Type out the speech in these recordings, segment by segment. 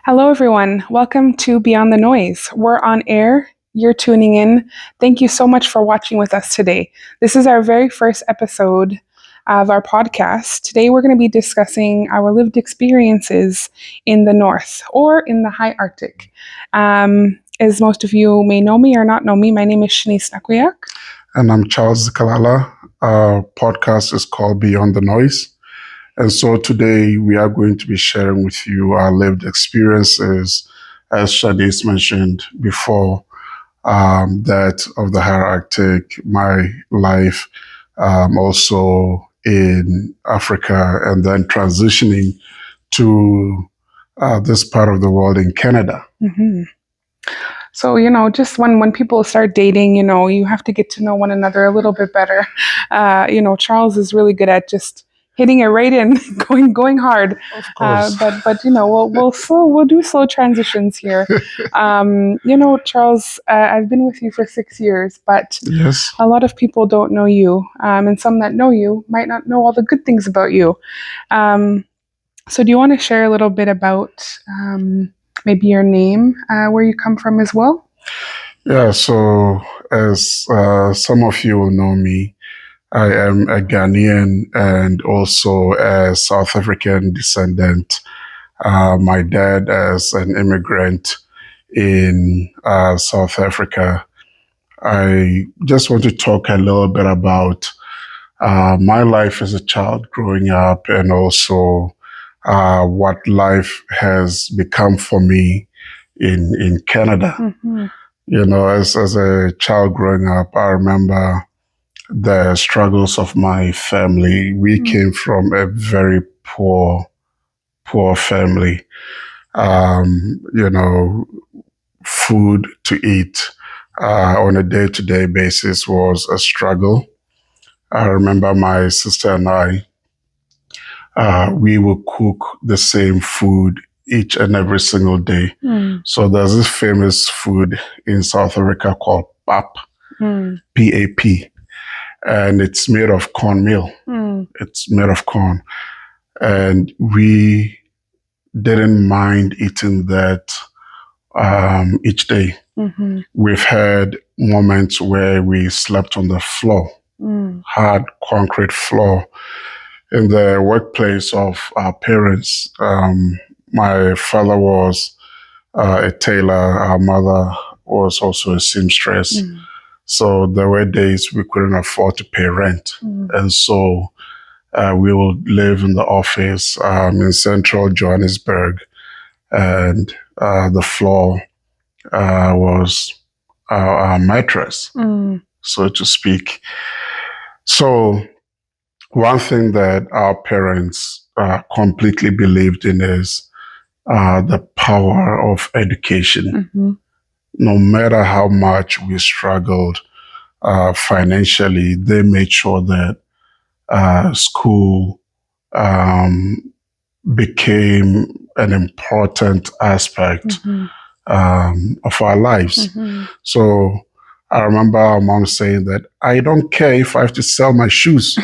Hello, everyone. Welcome to Beyond the Noise. We're on air. You're tuning in. Thank you so much for watching with us today. This is our very first episode of our podcast. Today, we're going to be discussing our lived experiences in the North or in the high Arctic. As most of you may know me or not know me, my name is Shanice Nakuyak. And I'm Charles Zikalala. Our podcast is called Beyond the Noise. And so today we are going to be sharing with you our lived experiences, as Shanice mentioned before, that of the high Arctic, my life also in Africa, and then transitioning to this part of the world in Canada. Mm-hmm. So, just when people start dating, you have to get to know one another a little bit better. Charles is really good at just hitting it right in, going hard. Of course. But we'll do slow transitions here. Charles, I've been with you for 6 years, but Yes. a lot of people don't know you, and some that know you might not know all the good things about you. So, do you want to share a little bit about maybe your name, where you come from as well? Yeah, so as some of you will know me, I am a Ghanaian and also a South African descendant. My dad is an immigrant in South Africa. I just want to talk a little bit about my life as a child growing up and also what life has become for me in Canada. Mm-hmm. As a child growing up, I remember the struggles of my family. We came from a very poor family. Food to eat on a day-to-day basis was a struggle. I remember my sister and I, we would cook the same food each and every single day. So there's this famous food in South Africa called pap, P-A-P, and it's made of cornmeal. It's made of corn. And we didn't mind eating that each day. Mm-hmm. We've had moments where we slept on the floor, hard concrete floor. In the workplace of our parents, my father was a tailor, our mother was also a seamstress. So there were days we couldn't afford to pay rent. And so we would live in the office in central Johannesburg, and the floor was our mattress, so to speak. So one thing that our parents completely believed in is the power of education. No matter how much we struggled financially, they made sure that school became an important aspect of our lives. So I remember our mom saying that, I don't care if I have to sell my shoes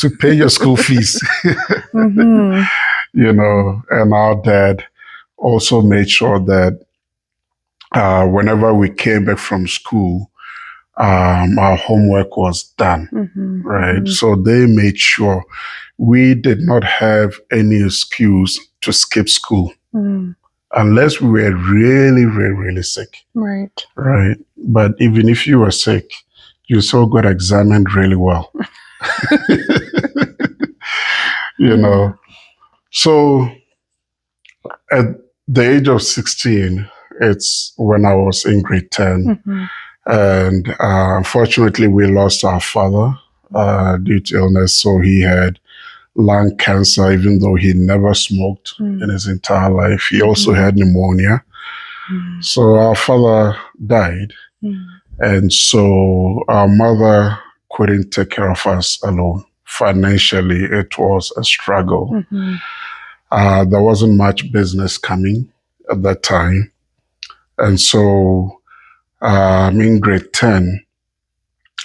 to pay your school fees. And our dad also made sure that whenever we came back from school, our homework was done, right? So they made sure we did not have any excuse to skip school unless we were really, really, really sick. Right. Right. But even if you were sick, you still got examined really well. So at the age of 16, it's when I was in grade 10. And unfortunately, we lost our father due to illness. So he had lung cancer, even though he never smoked in his entire life. He also had pneumonia. So our father died. And so our mother couldn't take care of us alone. Financially, it was a struggle. There wasn't much business coming at that time. And so in grade 10,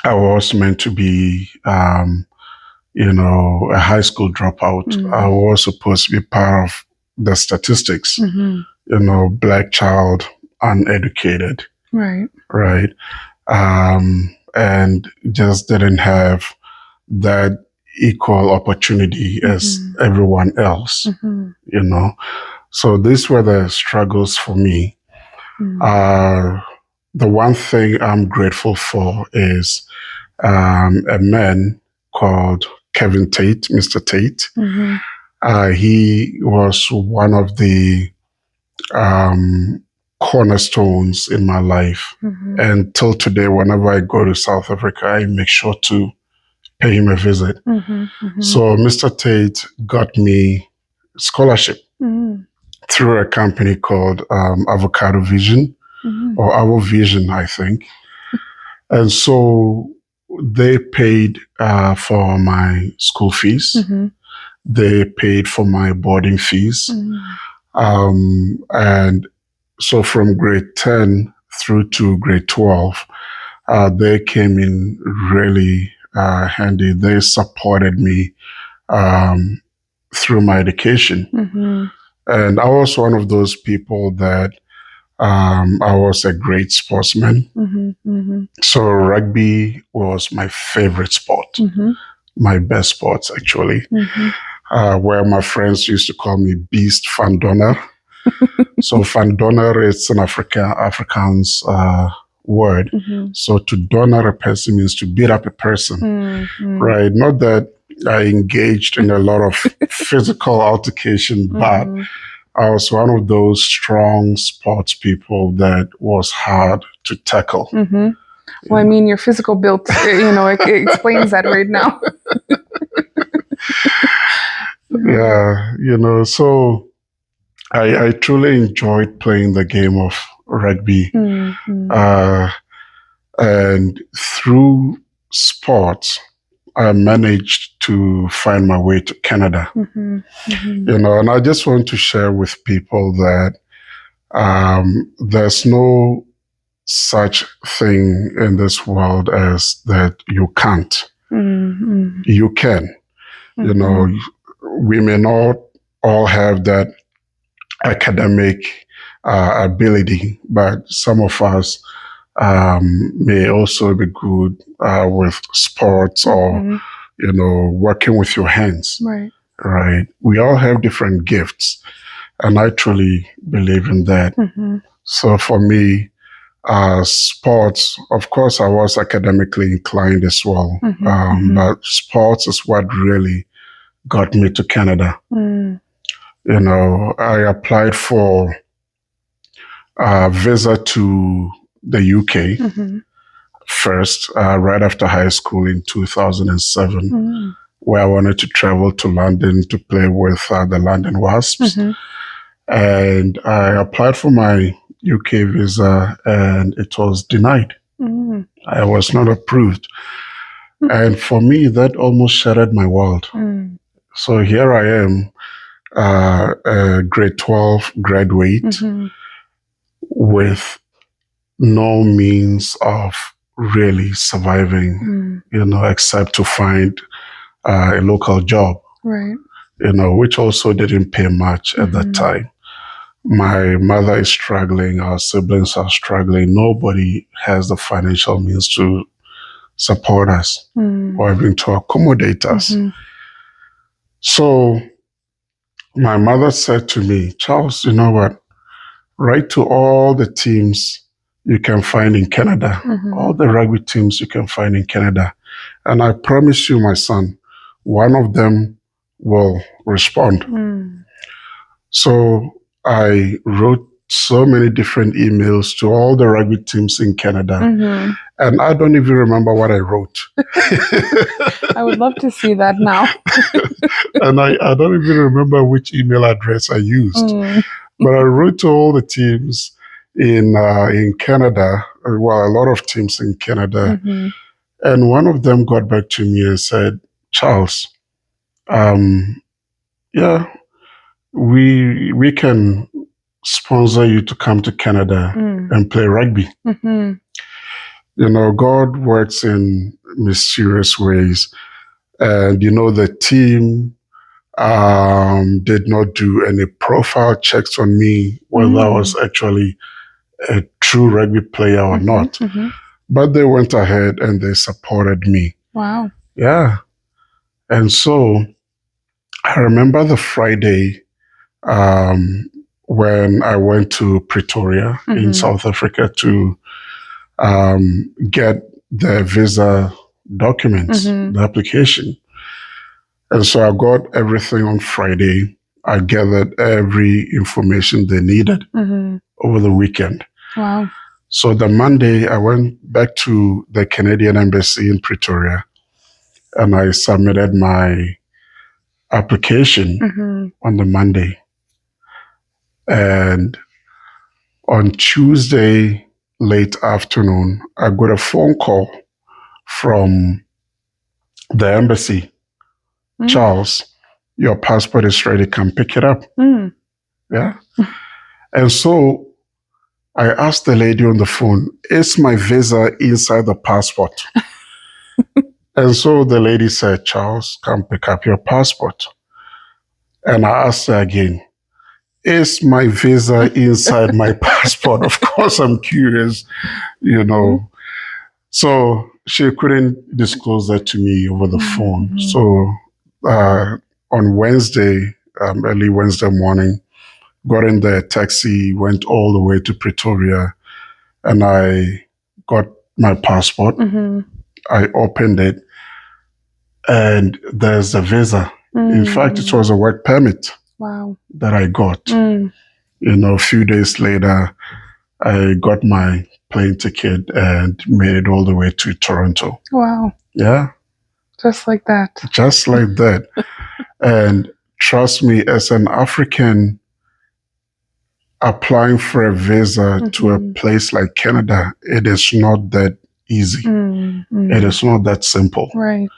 I was meant to be, a high school dropout. I was supposed to be part of the statistics. Black child, uneducated, Right. right? And just didn't have that equal opportunity as everyone else, So these were the struggles for me. The one thing I'm grateful for is a man called Kevin Tate, Mr. Tate. He was one of the cornerstones in my life. And till today, whenever I go to South Africa, I make sure to pay him a visit. So Mr. Tate got me scholarship through a company called Avocado Vision, or Avo Vision, I think. And so they paid for my school fees. They paid for my boarding fees. And so from grade 10 through to grade 12, they came in really handy. They supported me through my education. And I was one of those people that I was a great sportsman. So rugby was my favorite sport, my best sport, actually, where my friends used to call me Beast Van Donner. So Van Donner is an Afrikaans word. So to donner a person means to beat up a person, right? Not that I engaged in a lot of physical altercation, but I was one of those strong sports people that was hard to tackle. Well, I mean, your physical build, it explains that right now. Yeah, so I truly enjoyed playing the game of rugby. And through sports, I managed to find my way to Canada. And I just want to share with people that there's no such thing in this world as that you can't. You can. We may not all have that academic ability, but some of us may also be good with sports or, working with your hands. Right. We all have different gifts, and I truly believe in that. So for me, sports, of course, I was academically inclined as well, but sports is what really got me to Canada. I applied for a visa to the UK first, right after high school in 2007, where I wanted to travel to London to play with the London Wasps. And I applied for my UK visa and it was denied. I was not approved. And for me, that almost shattered my world. So here I am, a grade 12 graduate with no means of really surviving, except to find a local job, which also didn't pay much at that time. My mother is struggling, our siblings are struggling. Nobody has the financial means to support us or even to accommodate us. So my mother said to me, Charles, you know what? Write to all the teams you can find in Canada, all the rugby teams you can find in Canada. And I promise you, my son, one of them will respond. So I wrote so many different emails to all the rugby teams in Canada. And I don't even remember what I wrote. I would love to see that now. And I don't even remember which email address I used. But I wrote to all the teams in Canada, well, a lot of teams in Canada. And one of them got back to me and said, Charles, yeah, we can sponsor you to come to Canada and play rugby. God works in mysterious ways. And, the team did not do any profile checks on me, whether I was actually a true rugby player or not. But they went ahead and they supported me. Wow. Yeah. And so I remember the Friday when I went to Pretoria in South Africa to get the visa documents, the application. And so I got everything on Friday. I gathered every information they needed over the weekend. Wow. So the Monday, I went back to the Canadian Embassy in Pretoria and I submitted my application on the Monday. And on Tuesday, late afternoon, I got a phone call from the embassy. Charles, your passport is ready. Come pick it up. Yeah. And so I asked the lady on the phone, is my visa inside the passport? And so the lady said, Charles, come pick up your passport. And I asked her again, is my visa inside my passport? Of course, I'm curious, you know. So she couldn't disclose that to me over the phone. So on Wednesday, early Wednesday morning, got in the taxi, went all the way to Pretoria, and I got my passport. I opened it, and there's a visa. In fact, it was a work permit. Wow. That I got. A few days later, I got my plane ticket and made it all the way to Toronto. Wow. Yeah. Just like that. Just like that. And trust me, as an African applying for a visa to a place like Canada, it is not that easy. It is not that simple. Right.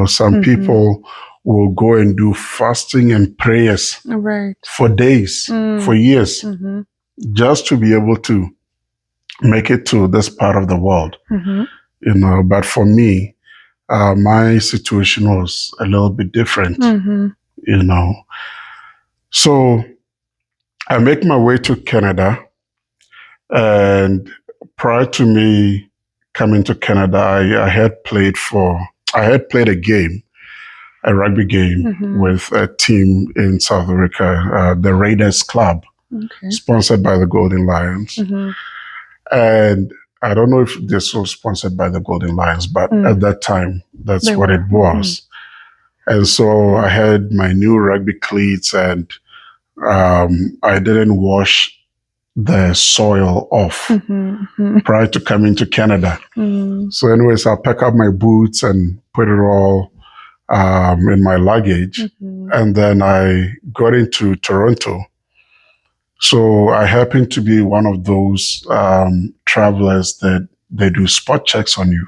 Some people will go and do fasting and prayers for days, for years, just to be able to make it to this part of the world. But for me, my situation was a little bit different, So I make my way to Canada, and prior to me coming to Canada, I had played a game, a rugby game with a team in South Africa, the Raiders Club, sponsored by the Golden Lions. And I don't know if this was sponsored by the Golden Lions, but at that time, that's what it was. And so I had my new rugby cleats, and I didn't wash the soil off prior to coming to Canada. So anyways, I pack up my boots and put it all in my luggage. And then I got into Toronto. So I happened to be one of those travelers that they do spot checks on you.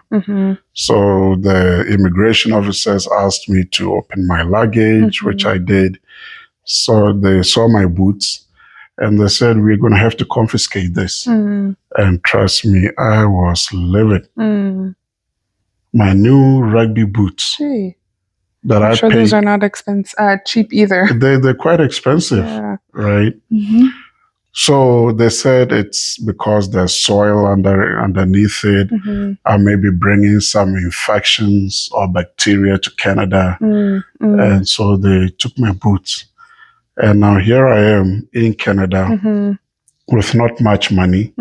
So the immigration officers asked me to open my luggage, which I did. So they saw my boots and they said, we're going to have to confiscate this. And trust me, I was livid. My new rugby boots. That I'm I sure paid, those are not cheap either. They're quite expensive, right? So they said it's because there's soil underneath it. Maybe bringing some infections or bacteria to Canada. And so they took my boots. And now here I am in Canada with not much money,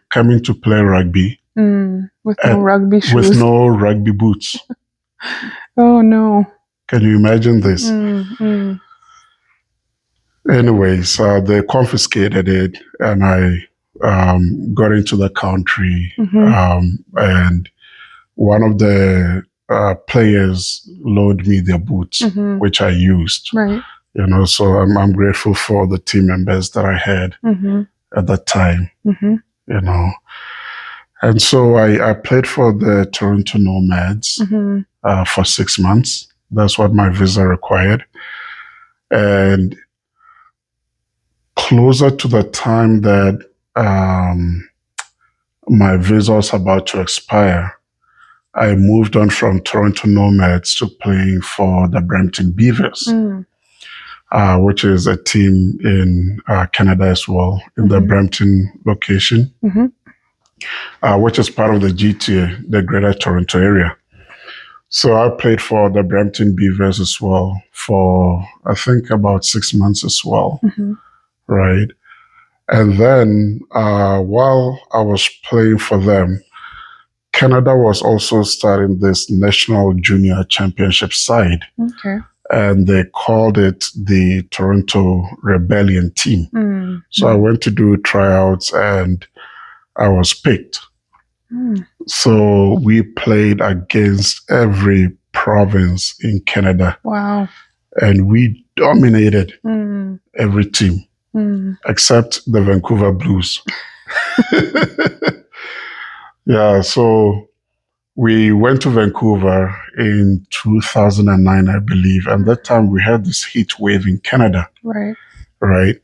coming to play rugby. With no rugby shoes. With no rugby boots. Oh, no. Can you imagine this? Anyways, they confiscated it, and I got into the country. And one of the players loaned me their boots, which I used. Right. So I'm grateful for the team members that I had at that time. And so I played for the Toronto Nomads for 6 months. That's what my visa required. And closer to the time that my visa was about to expire, I moved on from Toronto Nomads to playing for the Brampton Beavers. which is a team in Canada as well, in the Brampton location, which is part of the GTA, the Greater Toronto area. So I played for the Brampton Beavers as well for, I think, about 6 months as well, right? And then while I was playing for them, Canada was also starting this National Junior Championship side. Okay. And they called it the Toronto Rebellion team. So I went to do tryouts and I was picked. So we played against every province in Canada. Wow. And we dominated every team except the Vancouver Blues. Yeah, so we went to Vancouver in 2009, I believe. And that time we had this heat wave in Canada. Right.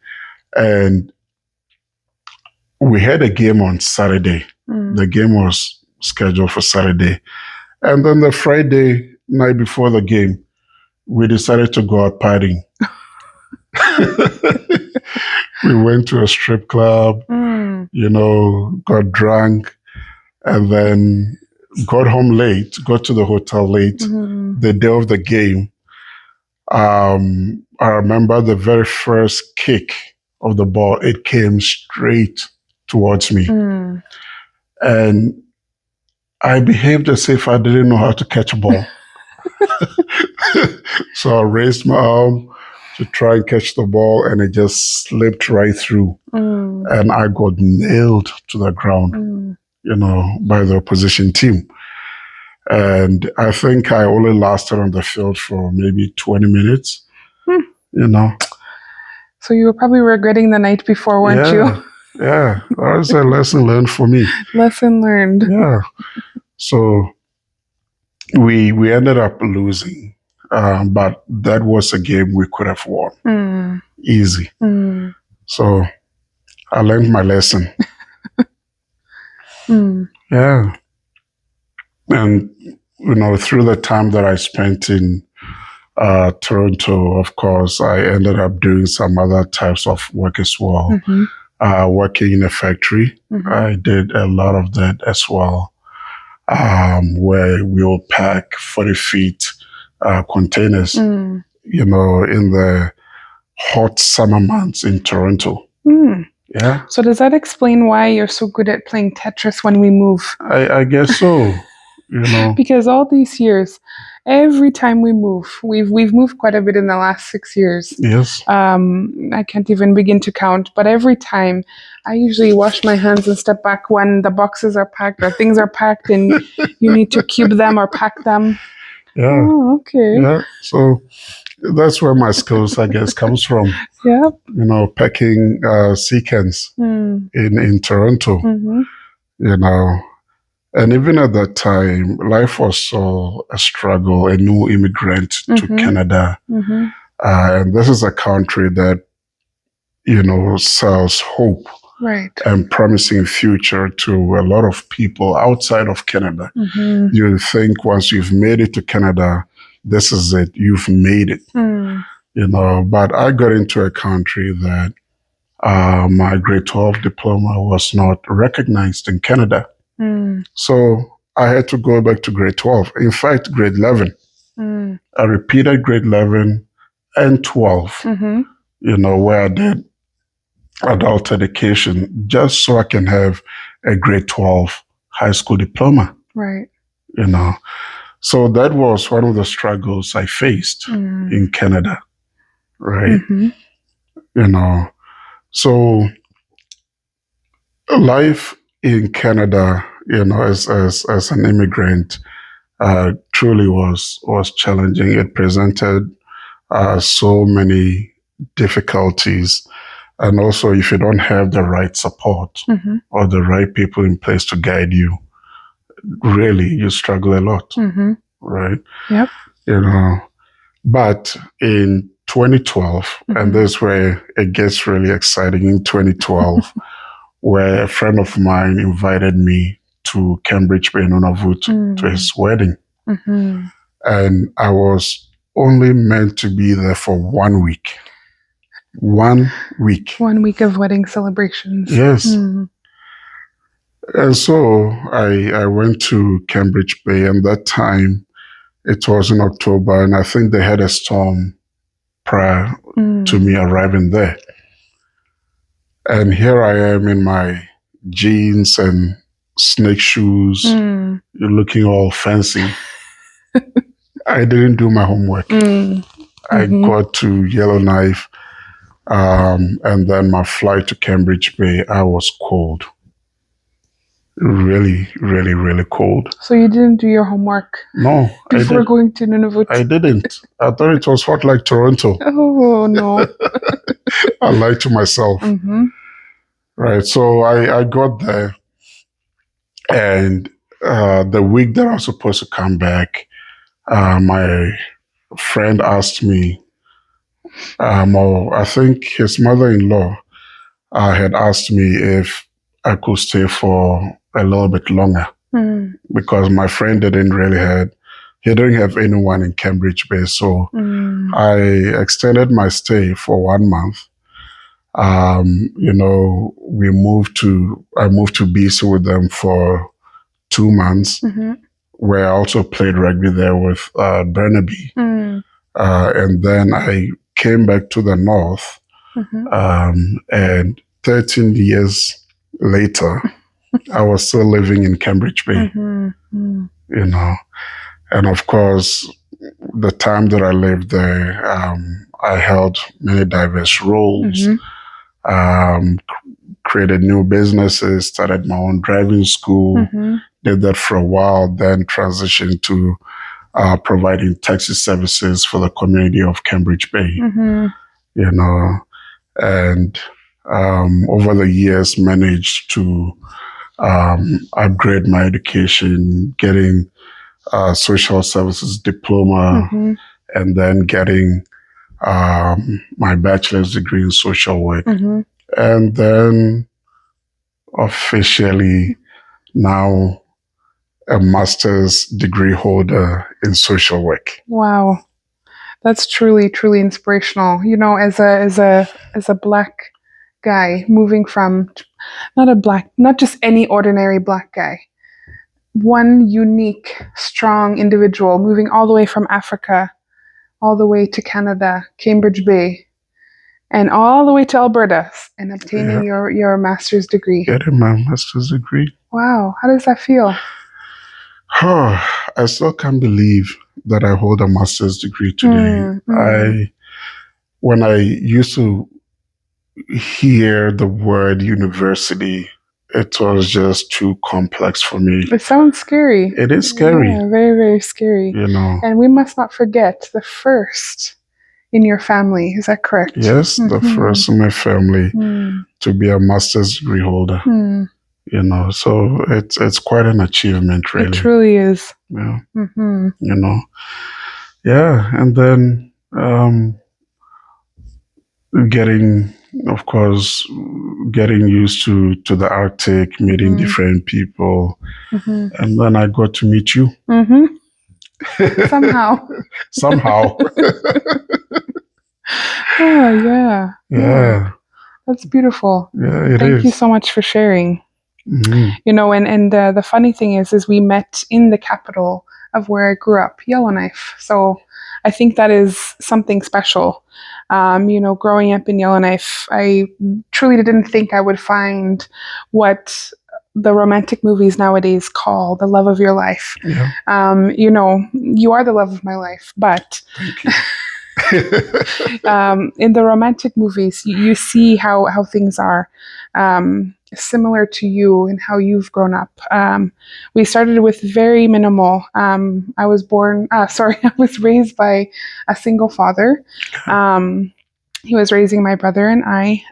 And we had a game on Saturday. The game was scheduled for Saturday. And then the Friday night before the game, we decided to go out partying. We went to a strip club, got drunk, and then got home late, got to the hotel late. The day of the game, I remember the very first kick of the ball, it came straight towards me. And I behaved as if I didn't know how to catch a ball. So I raised my arm to try and catch the ball, and it just slipped right through. And I got nailed to the ground, by the opposition team. And I think I only lasted on the field for maybe 20 minutes, So you were probably regretting the night before, weren't you? Yeah, that was a lesson learned for me. Lesson learned. Yeah. So we ended up losing, but that was a game we could have won. Easy. So I learned my lesson. Yeah. And, through the time that I spent in Toronto, of course, I ended up doing some other types of work as well. Working in a factory, I did a lot of that as well, where we will pack 40 feet containers, in the hot summer months in Toronto. Yeah. So does that explain why you're so good at playing Tetris when we move? I guess so. Because all these years, every time we move, we've moved quite a bit in the last 6 years. Yes. I can't even begin to count, but every time I usually wash my hands and step back when the boxes are packed or things are packed and you need to cube them or pack them. Yeah. Oh, okay. Yeah. So that's where my skills, I guess, comes from. Yep. Packing sea cans in Toronto. And even at that time, life was so a struggle, a new immigrant to Canada. And this is a country that, sells hope and promising future to a lot of people outside of Canada. You think once you've made it to Canada, this is it, you've made it. But I got into a country that my grade 12 diploma was not recognized in Canada. So I had to go back to grade 12. In fact, grade 11. I repeated grade 11 and 12, where I did adult education just so I can have a grade 12 high school diploma. Right. So that was one of the struggles I faced in Canada. Right. So life in Canada, as an immigrant, truly was challenging. It presented so many difficulties. And also, if you don't have the right support or the right people in place to guide you, really, you struggle a lot, right? Yep. But in 2012, and this is where it gets really exciting, in 2012, where a friend of mine invited me to Cambridge Bay Nunavut to his wedding. And I was only meant to be there for 1 week. 1 week. 1 week of wedding celebrations. Yes. And so I went to Cambridge Bay, and that time it was in October, and I think they had a storm prior to me arriving there. And here I am in my jeans and snake shoes, looking all fancy. I didn't do my homework. I got to Yellowknife, and then my flight to Cambridge Bay, I was cold. Really, really, really cold. So you didn't do your homework? No, before going to Nunavut? I didn't. I thought it was hot like Toronto. Oh, no. I lied to myself. Right. So I got there, and the week that I was supposed to come back, my friend asked me, or I think his mother-in-law had asked me if I could stay for a little bit longer, because my friend he didn't have anyone in Cambridge Bay. So I extended my stay for 1 month. I moved to BC with them for 2 months, where I also played rugby there with Burnaby. And then I came back to the north, and 13 years later, I was still living in Cambridge Bay. And of course, the time that I lived there, I held many diverse roles, created new businesses, started my own driving school, did that for a while, then transitioned to providing taxi services for the community of Cambridge Bay. And over the years managed to upgrade my education, getting social services diploma, and then getting my bachelor's degree in social work. And then officially now a master's degree holder in social work. Wow. That's truly, truly inspirational. As a Black guy moving from not just any ordinary Black guy, one unique, strong individual moving all the way from Africa, all the way to Canada, Cambridge Bay, and all the way to Alberta, and obtaining your master's degree. Getting my master's degree. Wow. How does that feel? I still can't believe that I hold a master's degree today. When I used to hear the word university, it was just too complex for me. It sounds scary. It is scary. Yeah, very, very scary. And we must not forget the first in your family. Is that correct? Yes, the first in my family to be a master's degree holder. So it's quite an achievement, really. It truly is. Yeah. Yeah, and then getting used to the Arctic, meeting different people, and then I got to meet you. Somehow. Oh, yeah. That's beautiful. Yeah, it is. Thank you so much for sharing. And the funny thing is we met in the capital of where I grew up, Yellowknife. So I think that is something special. Growing up in Yellowknife, I truly didn't think I would find what the romantic movies nowadays call the love of your life. Yeah. You are the love of my life, but thank you. In the romantic movies, you see how things are similar to you and how you've grown up. We started with very minimal. I was raised by a single father. He was raising my brother and I.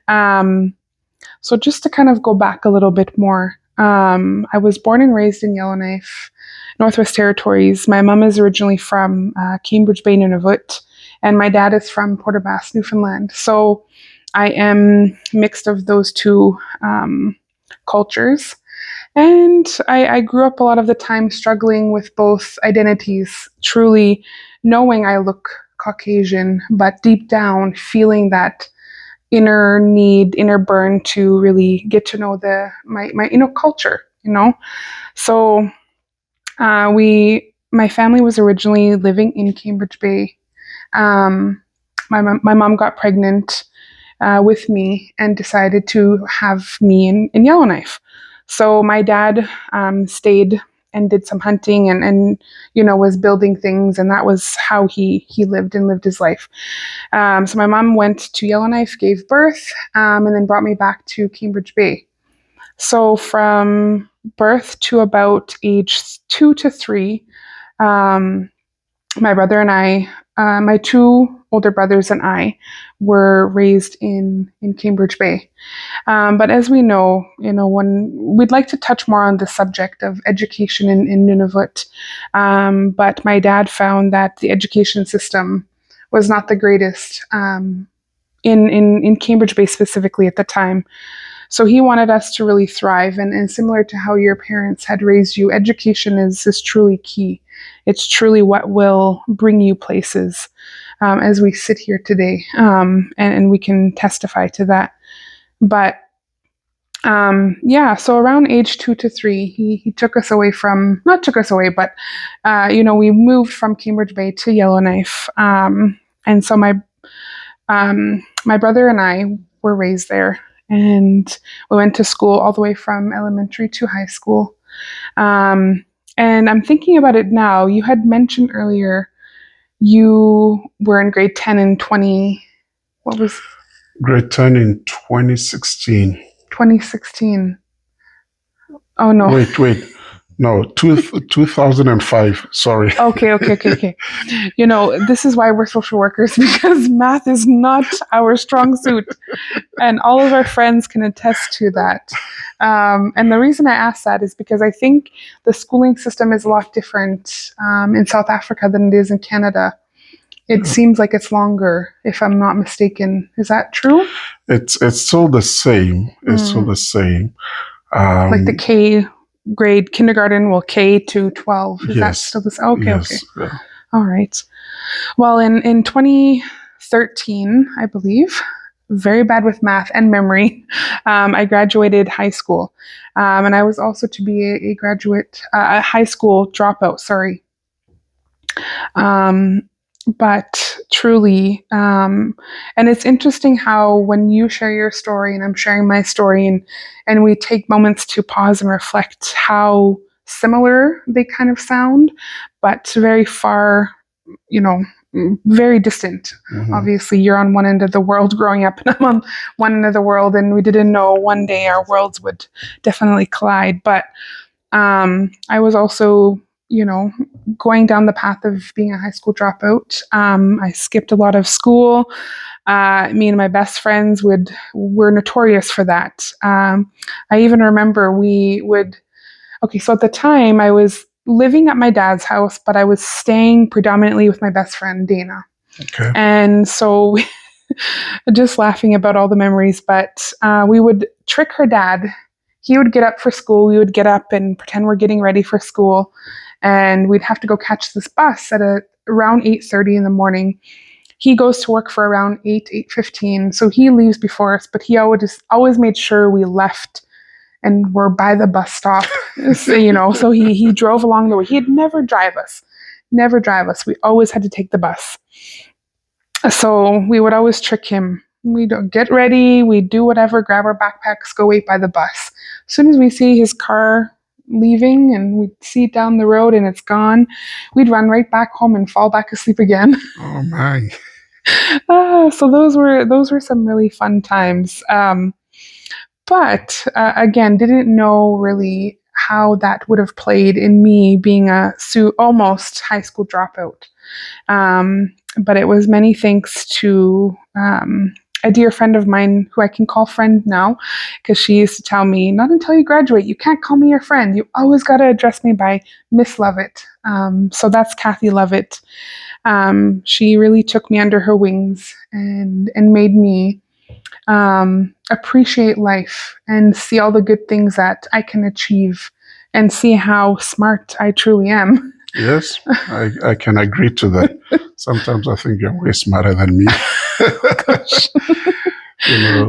So just to kind of go back a little bit more, I was born and raised in Yellowknife, Northwest Territories. My mom is originally from Cambridge Bay, Nunavut, and my dad is from Portabass, Newfoundland. So I am mixed of those two cultures. And I grew up a lot of the time struggling with both identities, truly knowing I look Caucasian, but deep down feeling that inner burn to really get to know my culture. So my family was originally living in Cambridge Bay. My mom got pregnant with me and decided to have me in Yellowknife. So my dad stayed and did some hunting and was building things, and that was how he lived his life. So my mom went to Yellowknife, gave birth, and then brought me back to Cambridge Bay. So from birth to about age 2 to 3, um, my brother and I, my two older brothers and I, were raised in Cambridge Bay. But as we know, when we'd like to touch more on the subject of education in Nunavut, but my dad found that the education system was not the greatest in Cambridge Bay specifically at the time. So he wanted us to really thrive, and similar to how your parents had raised you, education is truly key. It's truly what will bring you places as we sit here today, and we can testify to that. But yeah, so around age 2 to 3, he took us away from, not took us away, but we moved from Cambridge Bay to Yellowknife, and so my brother and I were raised there, and we went to school all the way from elementary to high school. And I'm thinking about it now. You had mentioned earlier you were in grade 10 and 20. What was Grade 10 in 2016. 2016? Oh no. Wait. No, 2005. Sorry. Okay. This is why we're social workers, because math is not our strong suit. And all of our friends can attest to that. And the reason I ask that is because I think the schooling system is a lot different in South Africa than it is in Canada. It seems like it's longer, if I'm not mistaken. Is that true? It's still the same. It's still the same. Like the K grade kindergarten, K to 12. Is that still the same? Okay. Yeah. All right. Well, in 2013, I believe, very bad with math and memory, I graduated high school. And I was also to be a graduate, a high school dropout, sorry. But truly, and it's interesting how when you share your story and I'm sharing my story, and we take moments to pause and reflect how similar they kind of sound, but very far, very distant. Mm-hmm. Obviously, you're on one end of the world growing up, and I'm on one end of the world, and we didn't know one day our worlds would definitely collide. But I was also, going down the path of being a high school dropout. I skipped a lot of school. Me and my best friends were notorious for that. I even remember so at the time I was living at my dad's house, but I was staying predominantly with my best friend, Dana. Okay. And so just laughing about all the memories, but we would trick her dad. He would get up for school. We would get up and pretend we're getting ready for school. And we'd have to go catch this bus at around 8:30 in the morning. He goes to work for around 8:15. So he leaves before us, but he always made sure we left and were by the bus stop. So he drove along the way. He'd never drive us. We always had to take the bus. So we would always trick him. We'd get ready, we'd do whatever, grab our backpacks, go wait by the bus. As soon as we see his car leaving and we'd see it down the road and it's gone, we'd run right back home and fall back asleep again. Oh my. So those were some really fun times. But again, didn't know really how that would have played in me being a almost high school dropout. But it was many thanks to a dear friend of mine who I can call friend now, because she used to tell me, not until you graduate, you can't call me your friend. You always got to address me by Miss Lovett. So that's Kathy Lovett. She really took me under her wings and made me appreciate life and see all the good things that I can achieve and see how smart I truly am. Yes, I can agree to that. Sometimes I think you're way smarter than me.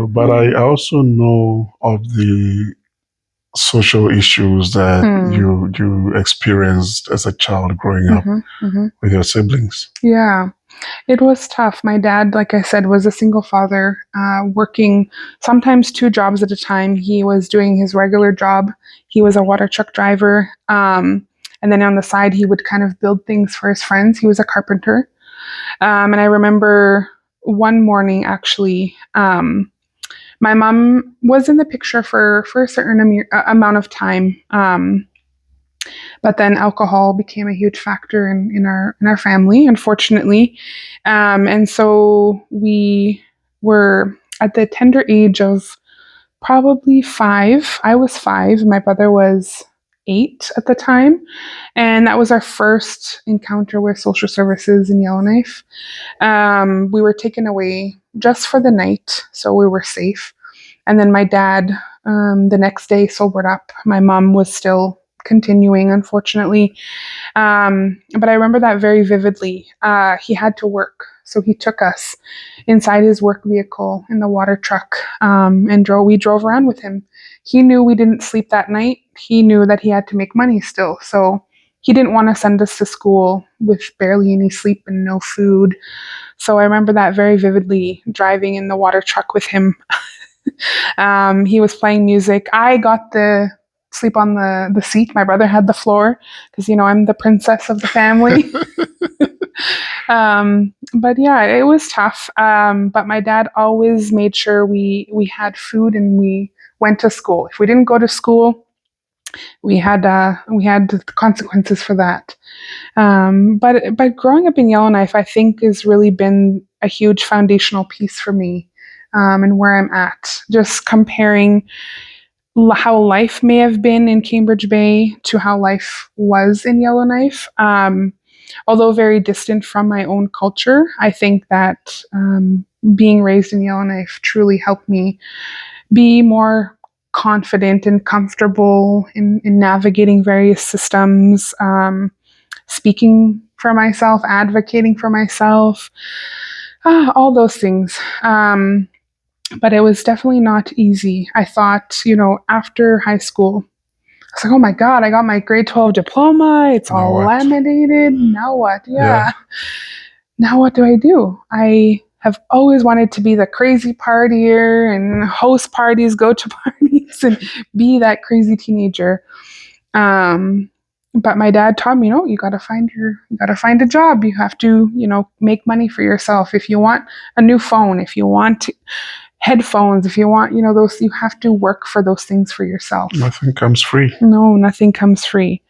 But I also know of the social issues that you experienced as a child growing up with your siblings. Yeah. It was tough. My dad, like I said, was a single father, working sometimes two jobs at a time. He was doing his regular job. He was a water truck driver. And then on the side, he would kind of build things for his friends. He was a carpenter. And I remember one morning, actually, my mom was in the picture for a certain amount of time. But then alcohol became a huge factor in our family, unfortunately. And so we were at the tender age of probably 5. I was 5. My brother was 8 at the time. And that was our first encounter with social services in Yellowknife. We were taken away just for the night, so we were safe. And then my dad, the next day, sobered up. My mom was still continuing, unfortunately. But I remember that very vividly. He had to work, so he took us inside his work vehicle in the water truck, and drove. We drove around with him. He knew we didn't sleep that night. He knew that he had to make money still, so he didn't want to send us to school with barely any sleep and no food. So I remember that very vividly, driving in the water truck with him. He was playing music. I got the sleep on the seat. My brother had the floor because I'm the princess of the family. But yeah, it was tough. But my dad always made sure we had food and we went to school. If we didn't go to school, we had the consequences for that. But growing up in Yellowknife, I think has really been a huge foundational piece for me, and where I'm at. Just comparing how life may have been in Cambridge Bay to how life was in Yellowknife. Although very distant from my own culture, I think that being raised in Yellowknife truly helped me be more confident and comfortable in navigating various systems, speaking for myself, advocating for myself, all those things. But it was definitely not easy. I thought, after high school, I was like, oh my God, I got my grade 12 diploma. It's all laminated. Now what? Yeah. Now what do I do? I have always wanted to be the crazy partier and host parties, go to parties, and be that crazy teenager. But my dad taught me, you gotta find a job. You have to, make money for yourself. If you want a new phone, if you want headphones, if you want, those, you have to work for those things for yourself. Nothing comes free. No, nothing comes free.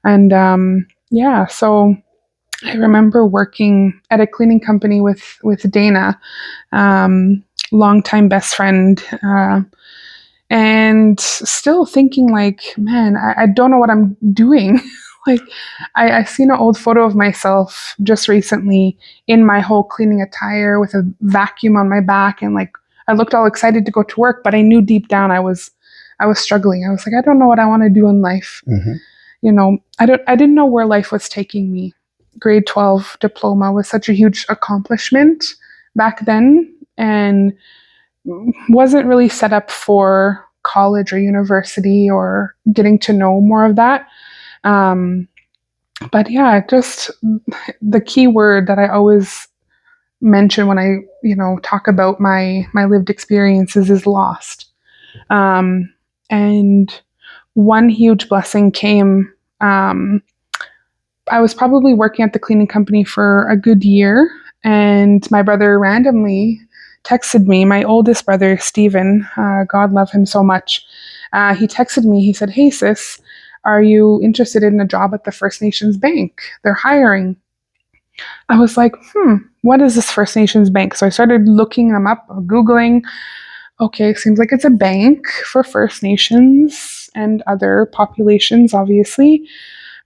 And yeah, so I remember working at a cleaning company with Dana, longtime best friend, and still thinking like, man, I don't know what I'm doing. Like, I seen an old photo of myself just recently in my whole cleaning attire with a vacuum on my back, and like I looked all excited to go to work, but I knew deep down I was struggling. I was like, I don't know what I want to do in life. I didn't know where life was taking me. Grade 12 diploma was such a huge accomplishment back then, and wasn't really set up for college or university or getting to know more of that. But yeah, just the key word that I always mention when I, talk about my lived experiences is lost. And one huge blessing came. I was probably working at the cleaning company for a good year, and my brother randomly texted me, my oldest brother, Stephen, God love him so much. He texted me, he said, "Hey, sis, are you interested in a job at the First Nations Bank? They're hiring." I was like, what is this First Nations Bank? So I started looking them up, Googling. Okay, seems like it's a bank for First Nations and other populations, obviously.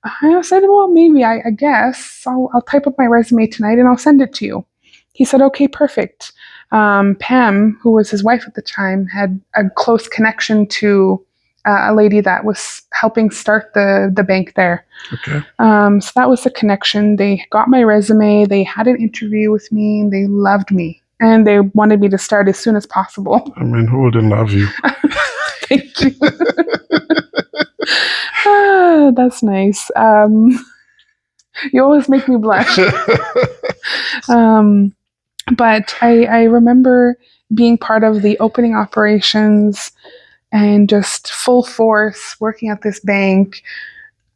I said, well, maybe, I guess. I'll type up my resume tonight and I'll send it to you. He said, okay, perfect. Pam, who was his wife at the time, had a close connection to a lady that was helping start the bank there. Okay. So that was the connection. They got my resume. They had an interview with me. And they loved me. And they wanted me to start as soon as possible. I mean, who wouldn't love you? Thank you. That's nice. You always make me blush. But I remember being part of the opening operations and just full force working at this bank.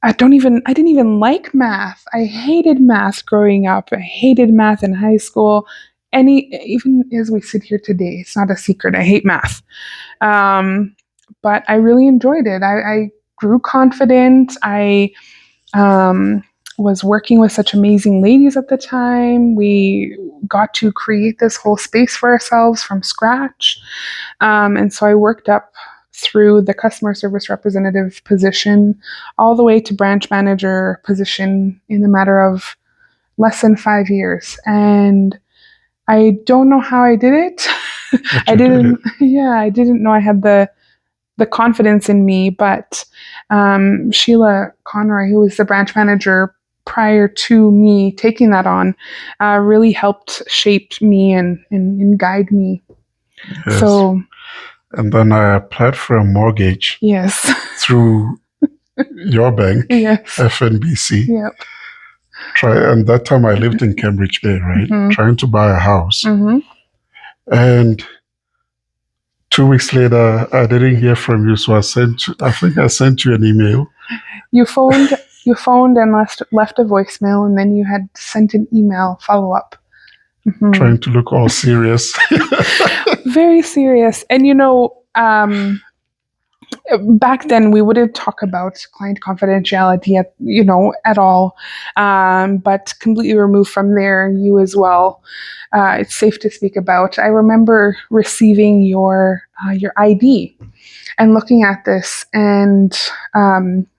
I didn't even like math. I hated math growing up. I hated math in high school. Even as we sit here today, it's not a secret. I hate math. But I really enjoyed it. I grew confident. I was working with such amazing ladies at the time. We got to create this whole space for ourselves from scratch. And so I worked up through the customer service representative position all the way to branch manager position in a matter of less than 5 years. And I don't know how I did it. I didn't, yeah, I didn't know I had the confidence in me, but Sheila Conroy, who was the branch manager prior to me taking that on, really helped shape me and guide me. Yes. So, and then I applied for a mortgage. Yes. Through your bank, yes. FNBC. Yep. And that time I lived in Cambridge Bay, right? Mm-hmm. Trying to buy a house. Mm-hmm. And 2 weeks later, I didn't hear from you, so I think I sent you an email. You phoned and left a voicemail, and then you had sent an email follow-up. Mm-hmm. Trying to look all serious. Very serious. And back then we wouldn't talk about client confidentiality at all, but completely removed from there, you as well. It's safe to speak about. I remember receiving your ID and looking at this, and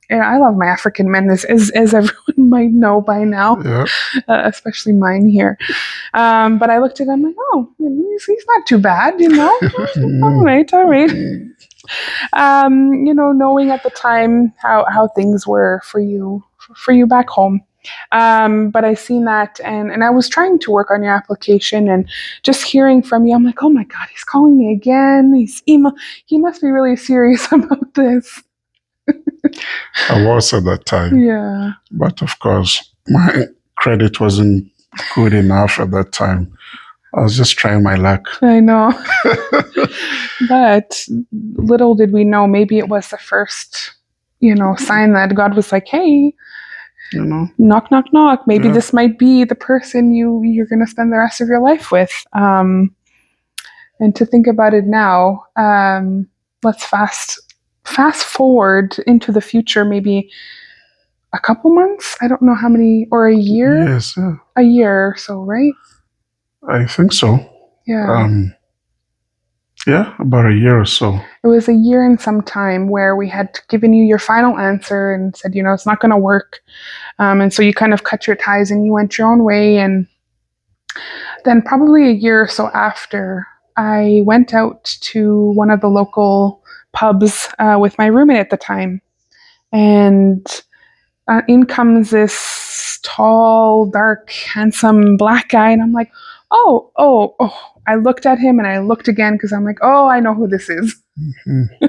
I love my African men, as everyone might know by now, Yeah. Especially mine here. But I looked at him like, oh, he's not too bad, all right. Knowing at the time how things were for you back home. But I seen that, and I was trying to work on your application, and just hearing from you, I'm like, oh my God, he's calling me again. He must be really serious about this. I was at that time. Yeah. But of course, my credit wasn't good enough at that time. I was just trying my luck. I know. But little did we know, maybe it was the first, sign that God was like, hey, knock, knock, knock. Maybe this might be the person you're going to spend the rest of your life with. And to think about it now, let's fast forward into the future, maybe a couple months. I don't know how many, or a year. Yes, a year or so, right? I think so. Yeah. About a year or so. It was a year and some time where we had given you your final answer and said, it's not going to work. And so you kind of cut your ties and you went your own way. And then probably a year or so after, I went out to one of the local pubs with my roommate at the time. And in comes this tall, dark, handsome black guy. And I'm like, oh. I looked at him and I looked again because I'm like, oh, I know who this is. Mm-hmm.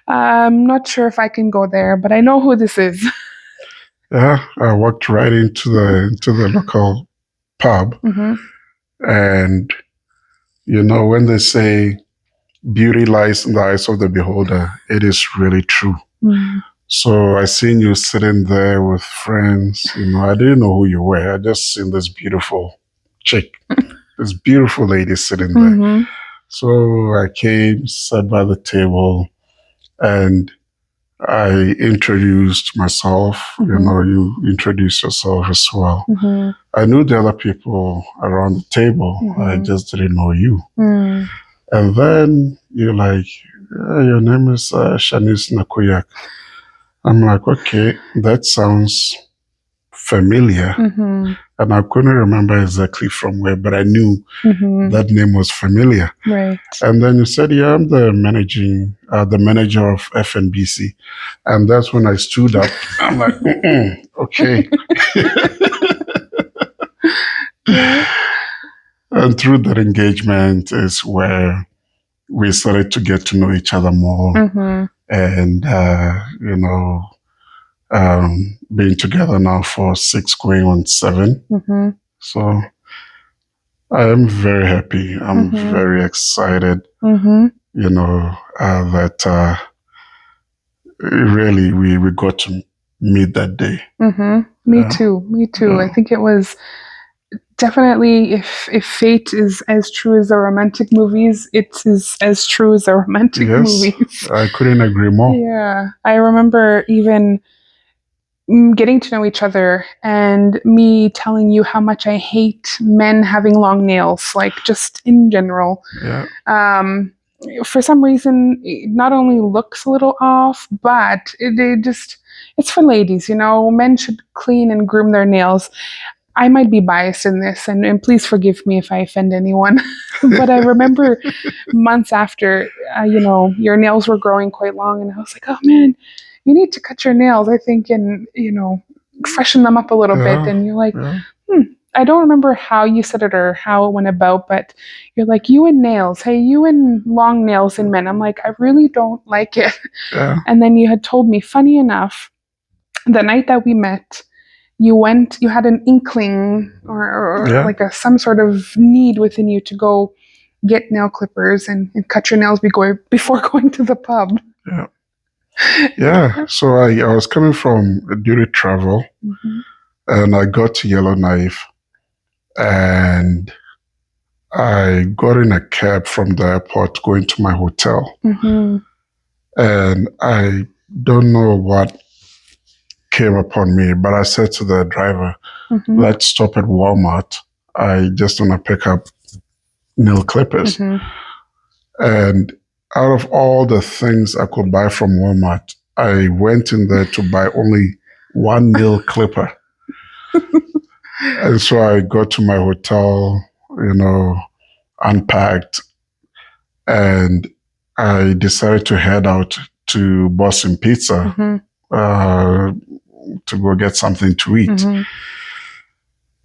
I'm not sure if I can go there, but I know who this is. Yeah, I walked right into the local pub. Mm-hmm. And, when they say beauty lies in the eyes of the beholder, it is really true. Mm-hmm. So I seen you sitting there with friends. I didn't know who you were. I just seen this beautiful chick, this beautiful lady sitting there. Mm-hmm. So I came, sat by the table, and I introduced myself. Mm-hmm. You introduced yourself as well. Mm-hmm. I knew the other people around the table. Mm-hmm. I just didn't know you. Mm-hmm. And then you're like, your name is Shanice Nakuyak. I'm like, okay, that sounds familiar. Mm-hmm. And I couldn't remember exactly from where, but I knew that name was familiar. Right. And then you said, yeah, I'm the manager of FNBC. And that's when I stood up. I'm like, okay. And through that engagement is where we started to get to know each other more. Mm-hmm. And, being together now for 6 going on 7. Mm-hmm. So I am very happy. I'm very excited, Mm-hmm. that really we got to meet that day. Mm-hmm. Me too. Yeah. I think it was definitely, if fate is as true as the romantic movies, it is as true as the romantic Yes, movies. I couldn't agree more. Yeah. I remember even getting to know each other and me telling you how much I hate men having long nails, like just in general. Yeah. For some reason, it not only looks a little off, but it's for ladies, Men should clean and groom their nails. I might be biased in this, and please forgive me if I offend anyone. But I remember months after, your nails were growing quite long, and I was like, oh man, you need to cut your nails, I think, and, freshen them up a little bit. And you're like, I don't remember how you said it or how it went about, but you're like, you and nails. Hey, you and long nails in men. I'm like, I really don't like it. Yeah. And then you had told me, funny enough, the night that we met, you had an inkling or Yeah. like some sort of need within you to go get nail clippers and cut your nails before going to the pub. Yeah. Yeah. So I was coming from a duty travel, and I got to Yellowknife, and I got in a cab from the airport going to my hotel. And I don't know what came upon me, but I said to the driver, let's stop at Walmart. I just want to pick up nail clippers. And out of all the things I could buy from Walmart, I went in there to buy only one nail clipper. And so I got to my hotel, unpacked, and I decided to head out to Boston Pizza to go get something to eat.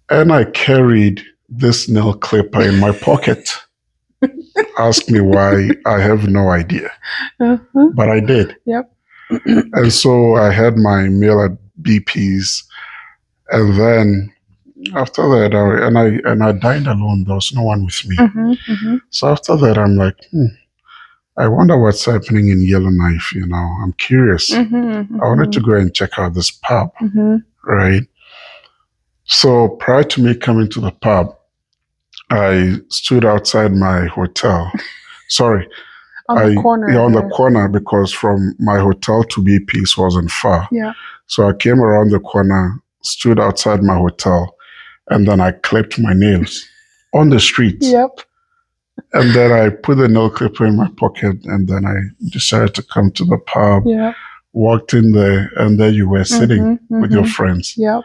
And I carried this nail clipper in my pocket. Ask me why, I have no idea. But I did. Yep. And so I had my meal at BP's, and then after that, I dined alone. There was no one with me. So after that, I'm like, I wonder what's happening in Yellowknife. I'm curious. I wanted to go and check out this pub, right? So prior to me coming to the pub, I stood outside my hotel. Sorry. On the corner. On the corner, because from my hotel to BP's wasn't far. Yeah. So I came around the corner, stood outside my hotel, and then I clipped my nails on the street. Yep. And then I put the nail clipper in my pocket, and then I decided to come to the pub. Yeah. Walked in there, and there you were sitting with your friends. Yep.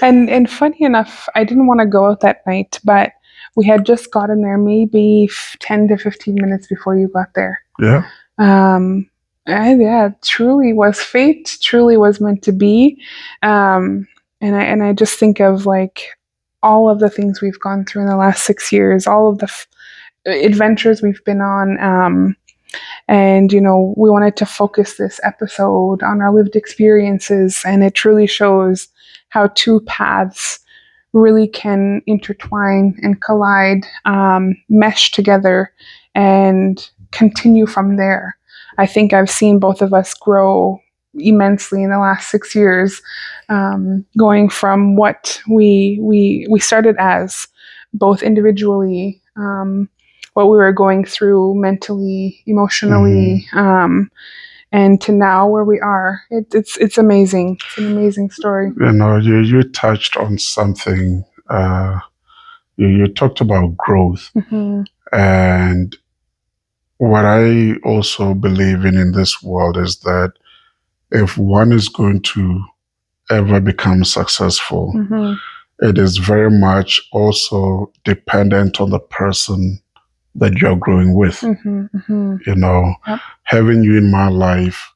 And funny enough, I didn't want to go out that night, but we had just gotten there maybe 10 to 15 minutes before you got there. Yeah. Yeah, truly was fate, truly was meant to be. And I just think of like all of the things we've gone through in the last 6 years, all of the adventures we've been on. And, we wanted to focus this episode on our lived experiences, and it truly shows how two paths really can intertwine and collide, mesh together, and continue from there. I think I've seen both of us grow immensely in the last 6 years, going from what we started as, both individually, what we were going through mentally, emotionally, and to now where we are. It's amazing. It's an amazing story. You touched on something. You talked about growth, and what I also believe in this world is that if one is going to ever become successful, it is very much also dependent on the person that you're growing with. Yep. Having you in my life,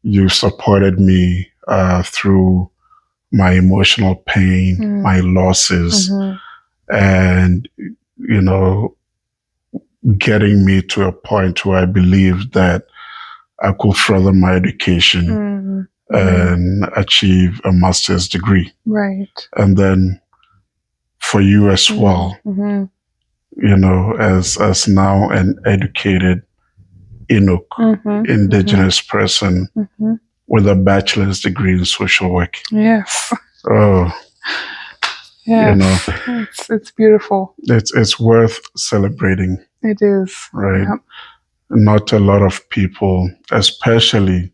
you supported me through my emotional pain, my losses, and, you know, getting me to a point where I believed that I could further my education and achieve a master's degree. Right. And then for you as well, you know, as now an educated Inuk, indigenous person with a bachelor's degree in social work. Yes. Oh, Yes. you know, it's beautiful. It's worth celebrating. It is. Right. Yep. Not a lot of people, especially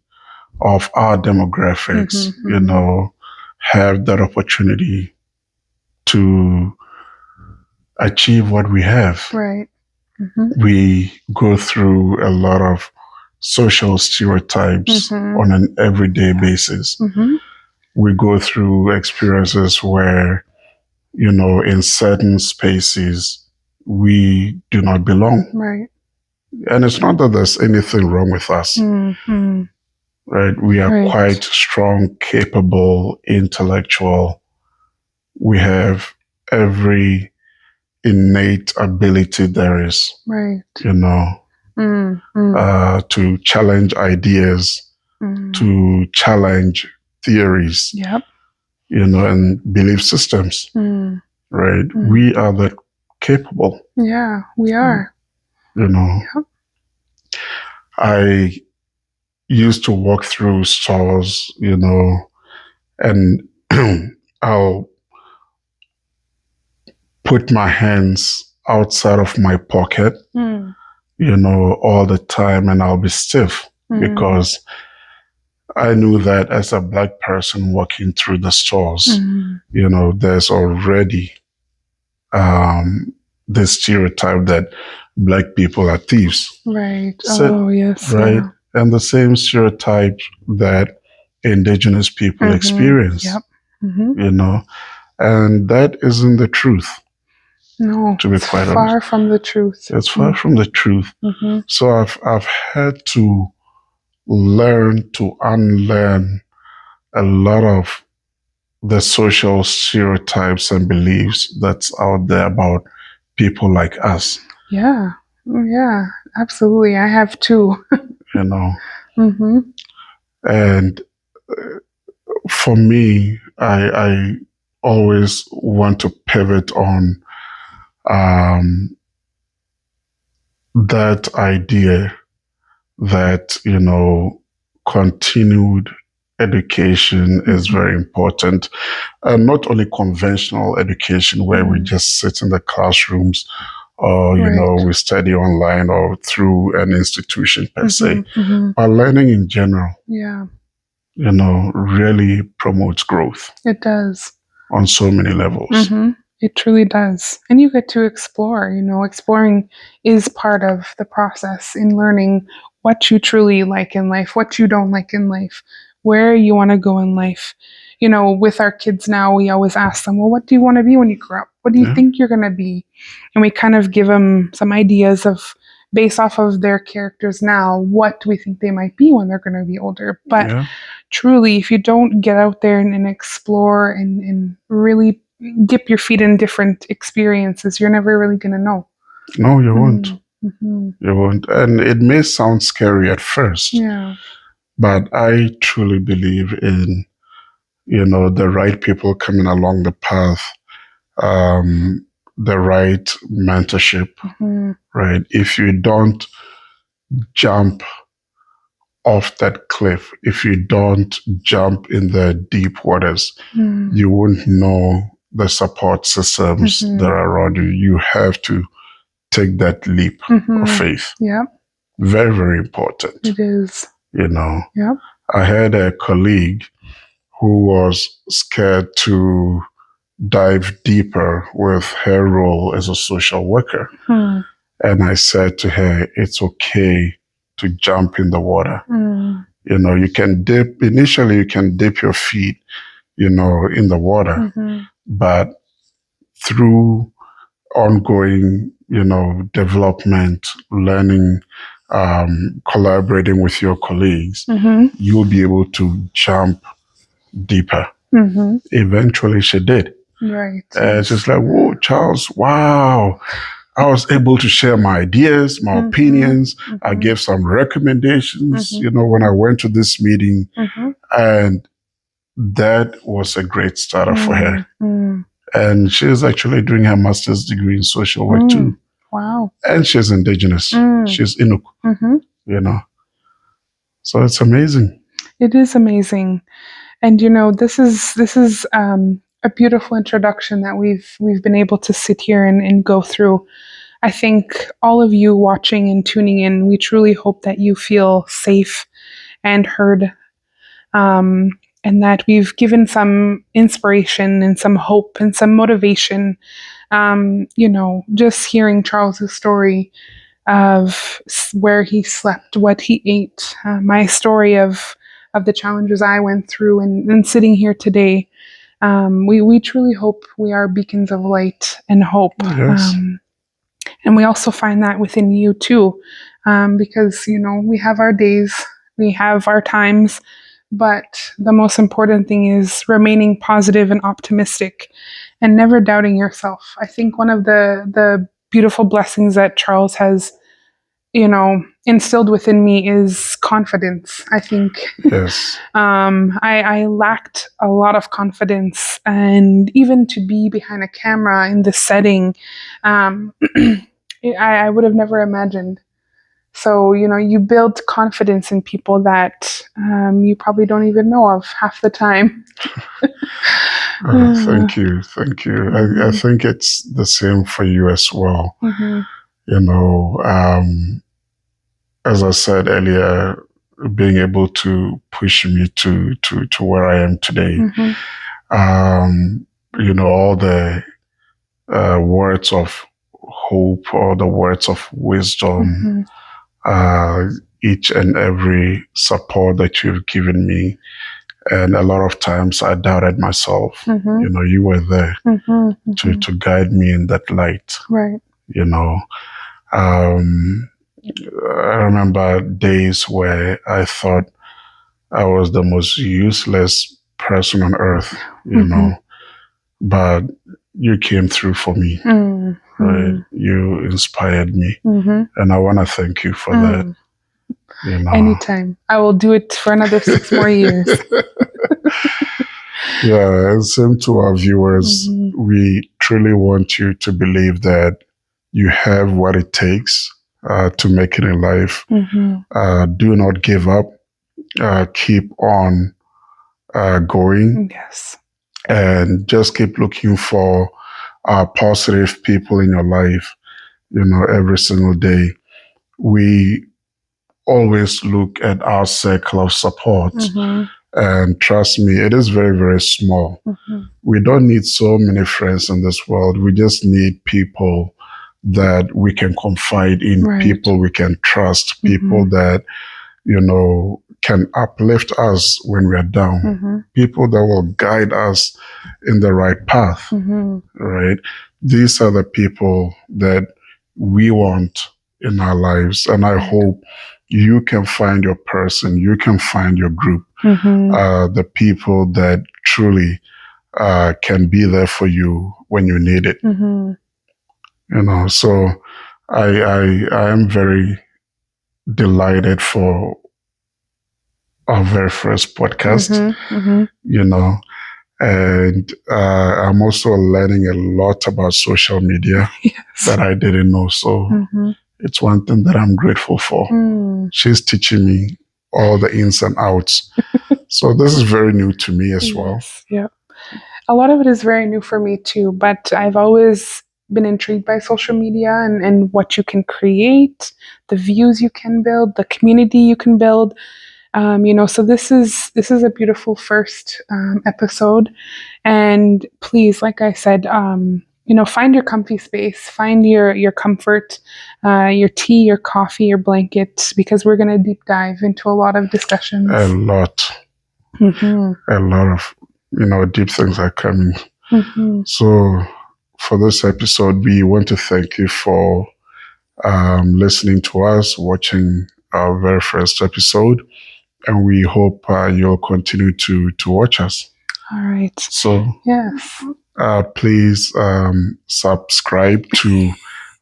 of our demographics, you know, have that opportunity to achieve what we have. Right. We go through a lot of social stereotypes on an everyday basis. We go through experiences where, you know, in certain spaces, we do not belong. Right. And it's not that there's anything wrong with us. Right? We are quite strong, capable, intellectual. We have every innate ability there is, right, you know, to challenge ideas, to challenge theories, yep, you know, and belief systems, right? We are that capable, yeah, we are. you know. Yep. I used to walk through stores, you know, and I'll put my hands outside of my pocket, you know, all the time, and I'll be stiff because I knew that as a Black person walking through the stores, you know, there's already the stereotype that Black people are thieves. Right. So, oh, yes. right. Yeah. And the same stereotype that indigenous people experience, Yep. you know, and that isn't the truth. No, To be it's quite far honest, from the truth. it's far from the truth. So I've had to learn to unlearn a lot of the social stereotypes and beliefs that's out there about people like us. Yeah. Yeah, absolutely. I have too. You know, and for me, I always want to pivot on that idea that, you know, continued education is very important, and not only conventional education where we just sit in the classrooms or, you know, we study online or through an institution per se, but learning in general, Yeah, you know, really promotes growth it does. on so many levels. It truly does. And you get to explore. You know, exploring is part of the process in learning what you truly like in life, what you don't like in life, where you want to go in life. You know, with our kids now, we always ask them, well, what do you want to be when you grow up? What do you think you're going to be? And we kind of give them some ideas of, based off of their characters now, what do we think they might be when they're going to be older? But truly, if you don't get out there and explore and really dip your feet in different experiences, you're never really going to know. No, you won't. You won't. And it may sound scary at first. Yeah. But I truly believe in, you know, the right people coming along the path, the right mentorship, right? If you don't jump off that cliff, if you don't jump in the deep waters, you won't know the support systems that are around you. You have to take that leap of faith. Yeah. Very, very important. It is. You know, Yeah. I had a colleague who was scared to dive deeper with her role as a social worker. And I said to her, it's okay to jump in the water. You know, you can initially you can dip your feet, you know, in the water, but through ongoing, you know, development, learning, collaborating with your colleagues, you'll be able to jump deeper. Eventually she did. Right. And she's like, whoa, Charles, wow. I was able to share my ideas, my opinions. I gave some recommendations, when I went to this meeting. And that was a great starter for her. And she's actually doing her master's degree in social work too. Wow. And she's indigenous. She's Inuk, So it's amazing. It is amazing. And this is a beautiful introduction that we've been able to sit here and go through. I think all of you watching and tuning in, we truly hope that you feel safe and heard, and that we've given some inspiration and some hope and some motivation. Just hearing Charles's story of where he slept, what he ate, my story of the challenges I went through, and sitting here today. We truly hope we are beacons of light and hope. Yes. And we also find that within you too, because, we have our days, we have our times, but the most important thing is remaining positive and optimistic and never doubting yourself. I think one of the beautiful blessings that Charles has, instilled within me is confidence. I think Yes. I lacked a lot of confidence, and even to be behind a camera in this setting, I would have never imagined. So, you build confidence in people that you probably don't even know of half the time. Thank you. Thank you. I think it's the same for you as well. As I said earlier, being able to push me to where I am today. All the words of hope or the words of wisdom, each and every support that you've given me. And a lot of times I doubted myself. You were there to guide me in that light. Right. I remember days where I thought I was the most useless person on earth, but you came through for me, right? You inspired me, and I want to thank you for that. Anytime. I will do it for another 6 more years. Yeah, and same to our viewers. We truly want you to believe that you have what it takes to make it in life. Do not give up. Keep on going. Yes. And just keep looking for positive people in your life, every single day. We always look at our circle of support. And trust me, it is very, very small. We don't need so many friends in this world. We just need people that we can confide in, people we can trust, people that, can uplift us when we are down, people that will guide us in the right path, right? These are the people that we want in our lives. And I hope you can find your person, you can find your group, the people that truly can be there for you when you need it. So I am very delighted for our very first podcast, and I'm also learning a lot about social media that I didn't know. So it's one thing that I'm grateful for. She's teaching me all the ins and outs. So this is very new to me as well. Yeah. A lot of it is very new for me too, but I've always been intrigued by social media and what you can create, the views you can build, the community you can build. So this is a beautiful first episode, and please, like I said, find your comfy space, find your comfort, your tea, your coffee, your blanket, because we're going to deep dive into a lot of discussions. A lot of deep things are coming. So for this episode, we want to thank you for listening to us, watching our very first episode, and we hope you'll continue to watch us. All right. So yes, please subscribe to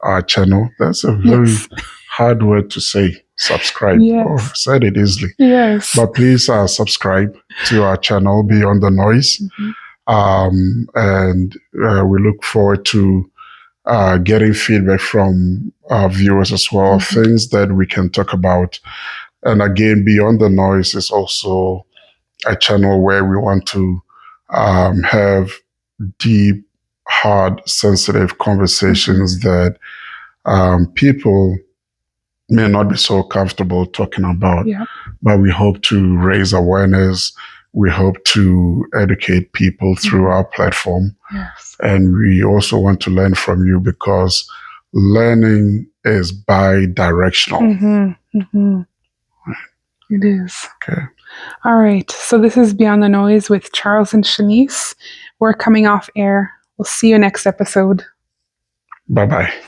our channel. That's a very Yes. hard word to say, subscribe. Yes. Oh, I said it easily. Yes. But please subscribe to our channel, Beyond the Noise. And we look forward to getting feedback from our viewers as well, things that we can talk about. And again, Beyond the Noise is also a channel where we want to have deep, hard, sensitive conversations that people may not be so comfortable talking about. Yeah. But we hope to raise awareness. We hope to educate people through our platform. Yes. And we also want to learn from you because learning is bi-directional. It is. Okay. All right. So this is Beyond the Noise with Charles and Shanice. We're coming off air. We'll see you next episode. Bye-bye.